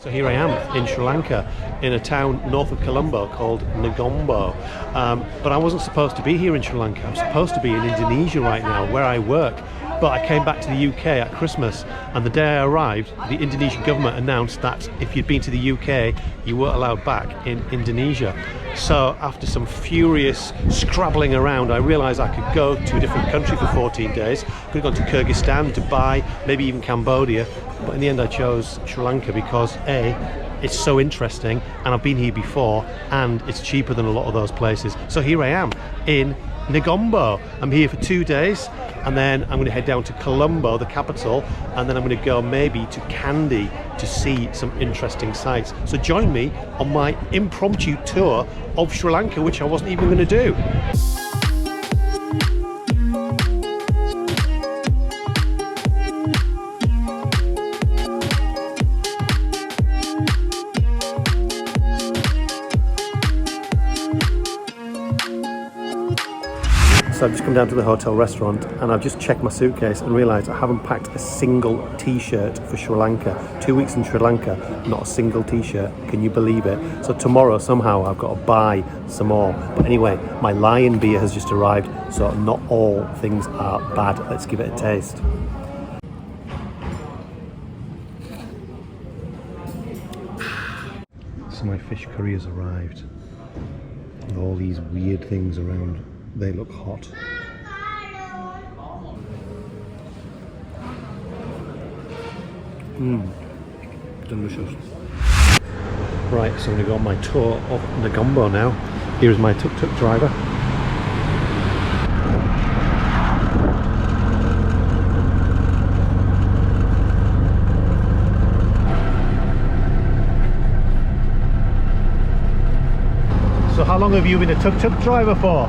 So here I am in Sri Lanka, in a town north of Colombo called Negombo. But I wasn't supposed to be here in Sri Lanka. I'm supposed to be in Indonesia right now, where I work. But I came back to the UK at Christmas, and the day I arrived, the Indonesian government announced that if you'd been to the UK, you weren't allowed back in Indonesia. So after some furious scrabbling around, I realised I could go to a different country for 14 days. Could have gone to Kyrgyzstan, Dubai, maybe even Cambodia. But in the end I chose Sri Lanka because A, it's so interesting and I've been here before, and it's cheaper than a lot of those places. So here I am in Negombo. I'm here for 2 days, and then I'm going to head down to Colombo, the capital, and then I'm going to go maybe to Kandy to see some interesting sights. So join me on my impromptu tour of Sri Lanka, which I wasn't even going to do. So I've just come down to the hotel restaurant and I've just checked my suitcase and realised I haven't packed a single t-shirt for Sri Lanka. 2 weeks in Sri Lanka, not a single t-shirt. Can you believe it? So tomorrow somehow I've got to buy some more. But anyway, my Lion beer has just arrived, so not all things are bad. Let's give it a taste. So my fish curry has arrived with all these weird things around. They look hot. Delicious. Right, so I'm going to go on my tour of Negombo now. Here is my tuk-tuk driver. So how long have you been a tuk-tuk driver for?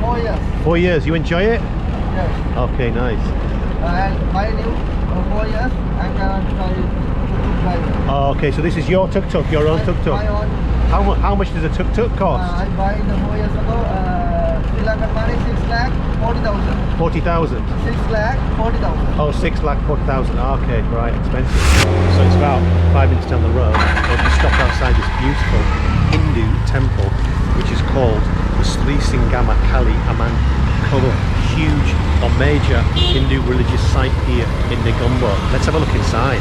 4 years. 4 years. You enjoy it? Yes. Okay, nice. And my new 4 years, I'm gonna try tuk-tuk driving. Oh, okay, so this is your tuk-tuk, your own tuk-tuk. My own. How much does a tuk-tuk cost? I buy the 4 years ago. Sri Lankan money 6 lakh 40,000. 40,000. 6 lakh 40,000. Oh, 6 lakh 40,000. Okay, right, expensive. So it's about 5 minutes down the road. I'll just stop outside this beautiful Hindu temple, which is called the Sri Singama Kali Aman Kolo. Huge or major Hindu religious site here in Negombo. Let's have a look inside.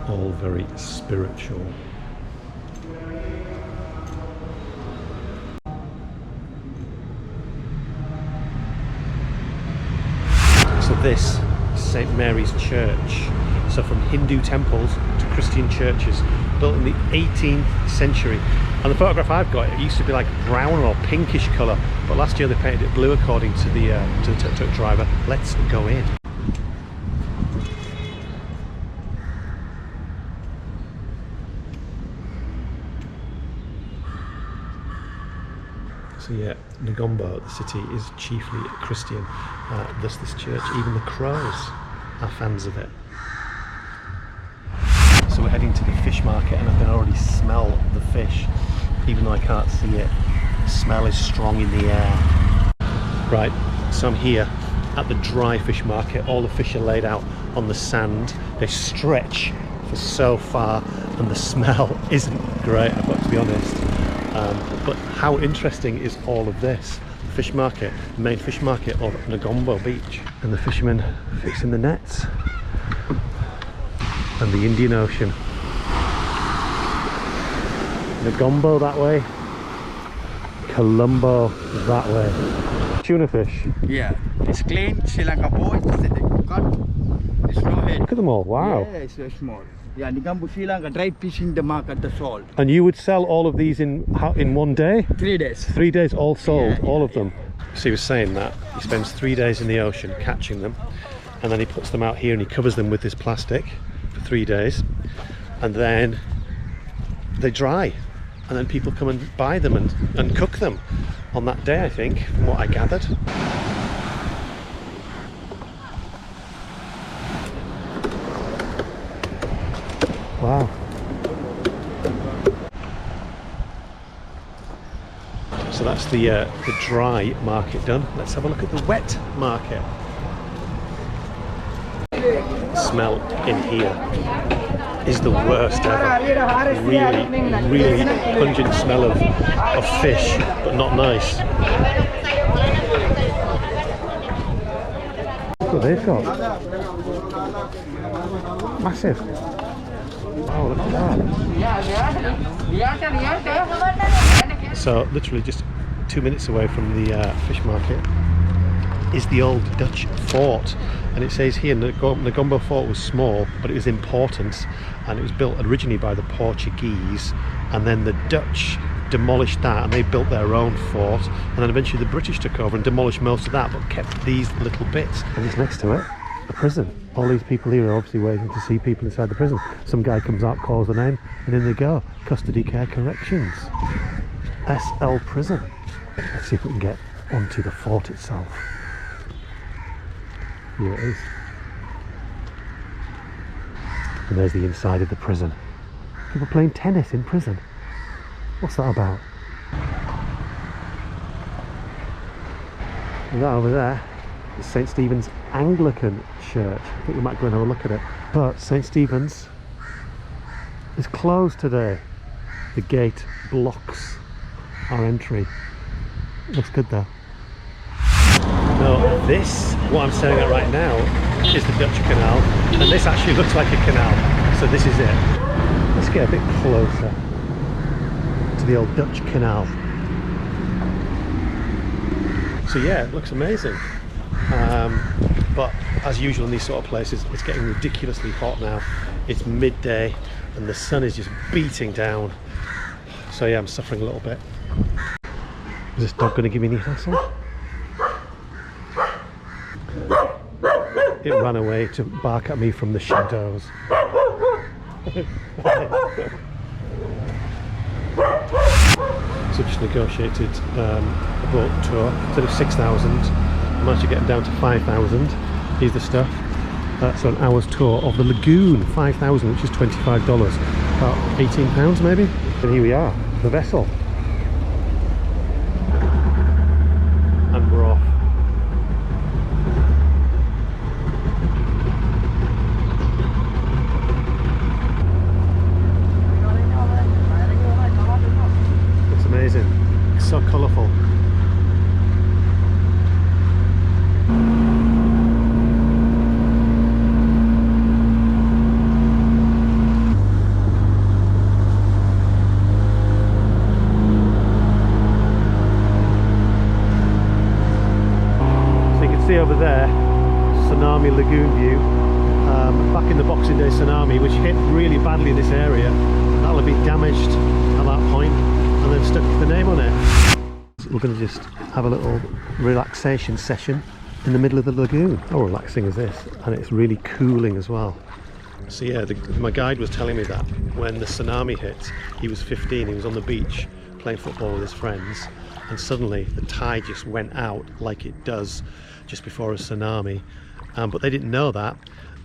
All very spiritual. So this is St. Mary's Church. So from Hindu temples to Christian churches, built in the 18th century. And the photograph I've got, it used to be like brown or pinkish colour, but last year they painted it blue according to the tuk-tuk driver. Let's go in. So yeah, Negombo, the city, is chiefly Christian, thus this church. Even the crows are fans of it. So we're heading to the fish market, and I can already smell the fish, even though I can't see it. The smell is strong in the air. Right, so I'm here at the dry fish market. All the fish are laid out on the sand. They stretch for so far, and the smell isn't great, I've got to be honest. But how interesting is all of this? The fish market, the main fish market of Negombo Beach, and the fishermen fixing the nets, and the Indian Ocean. Negombo that way, Colombo that way. Tuna fish. Yeah, it's clean. Sri Lanka boy. It's no head. Look at them all, wow. Yeah, it's very small. Yeah, Negombo, Sri Lanka, dry fish in the market, that's all. And you would sell all of these in 1 day? 3 days. 3 days all sold, Yeah, all of them. So he was saying that he spends 3 days in the ocean catching them, and then he puts them out here and he covers them with this plastic for 3 days, and then they dry, and then people come and buy them and cook them on that day, I think, from what I gathered. Wow. So that's the dry market done. Let's have a look at the wet market. The smell in here is the worst ever. Really pungent smell of fish, but not nice. Look what they've got. Massive. Oh, look at that. So literally just 2 minutes away from the fish market is the old Dutch fort, and it says here Negombo fort was small, but it was important, and it was built originally by the Portuguese, and then the Dutch demolished that and they built their own fort, and then eventually the British took over and demolished most of that but kept these little bits. And just next to it, a prison. All these people here are obviously waiting to see people inside the prison. Some guy comes out, calls the name, and in they go. Custody Care Corrections. SL Prison. Let's see if we can get onto the fort itself. Here it is. And there's the inside of the prison. People playing tennis in prison. What's that about? And that over there is St. Stephen's Anglican Church. I think we might go and have a look at it. But St. Stephen's is closed today. The gate blocks our entry. Looks good though. No, this, what I'm staring at right now, is the Dutch canal, and this actually looks like a canal, so this is it. Let's get a bit closer to the old Dutch canal. So yeah, it looks amazing, but as usual in these sort of places, it's getting ridiculously hot now. It's midday and the sun is just beating down, so yeah, I'm suffering a little bit. Is this dog going to give me any hassle? It ran away to bark at me from the shadows. So just negotiated a boat tour. Instead of 6,000, I managed to get them down to 5,000. Here's the stuff. So an hour's tour of the Lagoon, 5,000, which is $25. About £18 maybe. And here we are, the vessel. And we're off. It's amazing. It's so colourful. See over there, tsunami lagoon view. Back in the Boxing Day tsunami, which hit really badly in this area, that'll have been damaged at that point and then stuck the name on it. So we're going to just have a little relaxation session in the middle of the lagoon. How relaxing is this? And it's really cooling as well. So yeah, my guide was telling me that when the tsunami hit, he was 15, he was on the beach playing football with his friends, and suddenly the tide just went out like it does just before a tsunami, but they didn't know that,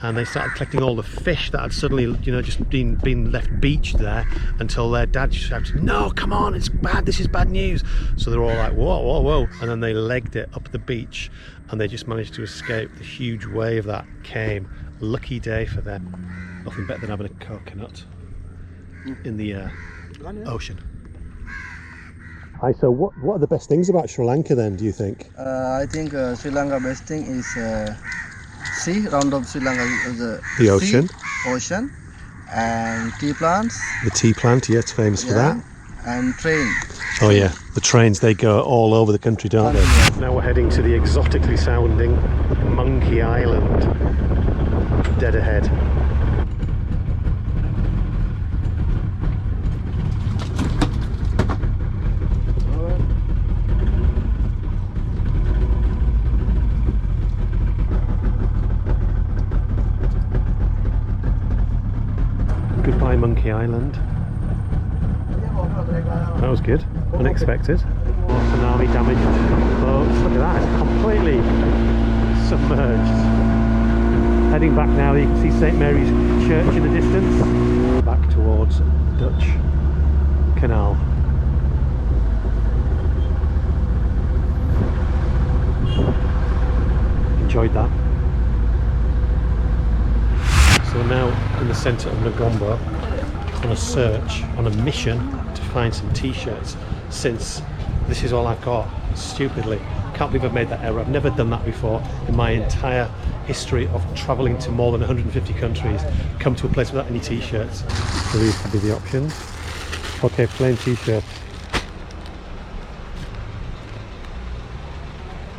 and they started collecting all the fish that had suddenly, you know, just been left beached there, until their dad shouted, "No, come on, it's bad, this is bad news." So they're all like, whoa, whoa, whoa, and then they legged it up the beach, and they just managed to escape the huge wave that came. Lucky day for them. Nothing better than having a coconut in the ocean. Hi, so what are the best things about Sri Lanka then, do you think? I think Sri Lanka best thing is sea, round of Sri Lanka is the ocean. Ocean, and tea plants. The tea plant, yeah, it's famous for that. And train. Oh yeah, the trains, they go all over the country, don't they? Yeah. Now we're heading to the exotically sounding Monkey Island, dead ahead. Goodbye Monkey Island. That was good, unexpected. Tsunami damaged boats, look at that, it's completely submerged. Heading back now, you can see St Mary's Church in the distance. back towards Dutch Canal. Enjoyed that. So we're now in the centre of Negombo on a search, on a mission to find some t-shirts, since this is all I've got. Stupidly, can't believe I've made that error. I've never done that before in my entire history of travelling to more than 150 countries, come to a place without any t-shirts. So these could be the options. Okay, plain t-shirts.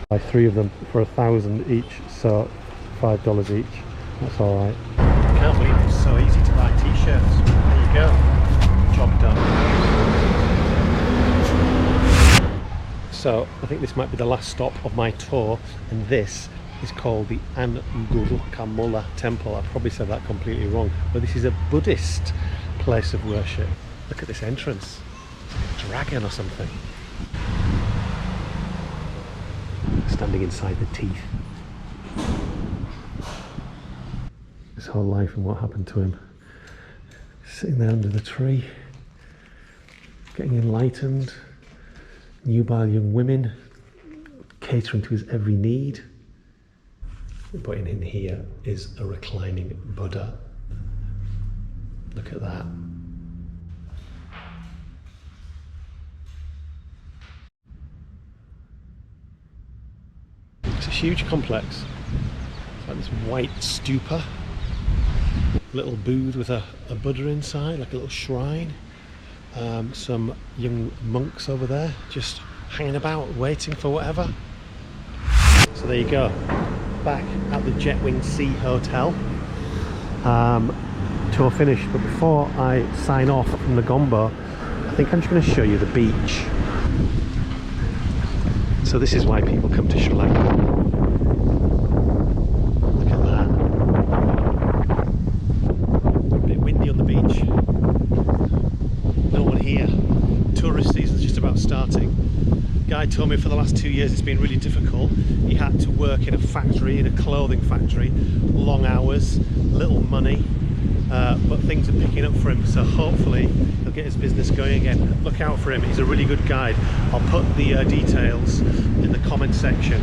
Buy 3 of them for $1,000 each, so $5 each. That's all right. I can't believe it's so easy to buy t-shirts. There you go. Job done. So I think this might be the last stop of my tour, and this is called the Angulkamula Temple. I probably said that completely wrong, but this is a Buddhist place of worship. Look at this entrance. It's a dragon or something. Standing inside the teeth. His whole life and what happened to him. Sitting there under the tree, getting enlightened, nubile young women, catering to his every need. But in here is a reclining Buddha. Look at that. It's a huge complex. It's like this white stupa. Little booth with a Buddha inside, like a little shrine. Some young monks over there just hanging about, waiting for whatever. So there you go, back at the Jetwing Sea Hotel. Tour finished, but before I sign off from Negombo, I think I'm just going to show you the beach. So this is why people come to Sri Lanka. Look at that. A bit windy on the beach. No one here. Tourist season's just about starting. Guy told me for the last 2 years it's been really difficult. He had to work in a factory, in a clothing factory, long hours, little money, but things are picking up for him, so hopefully he'll get his business going again. Look out for him, he's a really good guide. I'll put the details in the comment section.